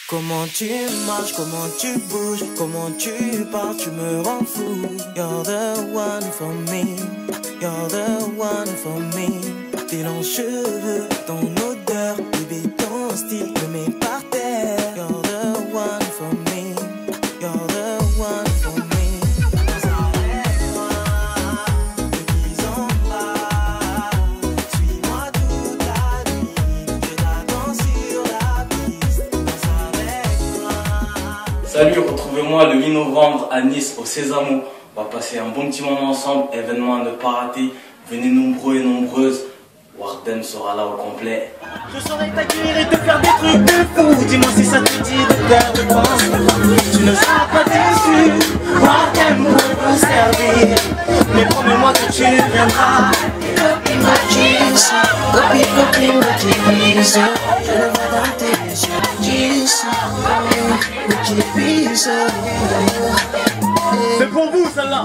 Comment tu marches, comment tu bouges, comment tu parles, tu me rends fou. You're the one for me, you're the one for me. Tes longs cheveux, ton odeur, bébé ton style me met par terre. You're the one for me, you're the one for me. Danse avec moi, ne disons pas. Suis-moi toute la nuit, je t'attends sur la piste. Danse avec moi. Salut, retrouvez-moi le 8 novembre à Nice au Sésamo. On va passer un bon petit moment ensemble, événement à ne pas rater. Venez nombreux et nombreuses. Warden sera là au complet. Je saurais t'accueillir et te faire des trucs de fou. Dis-moi si ça te dit de faire le temps. Tu ne seras pas déçu. Warden pour vous servir. Mais promets-moi que tu viendras. Copie ma jeans, copie ma jeans. Je le vois dans tes yeux. Jeans, c'est pour vous celle-là.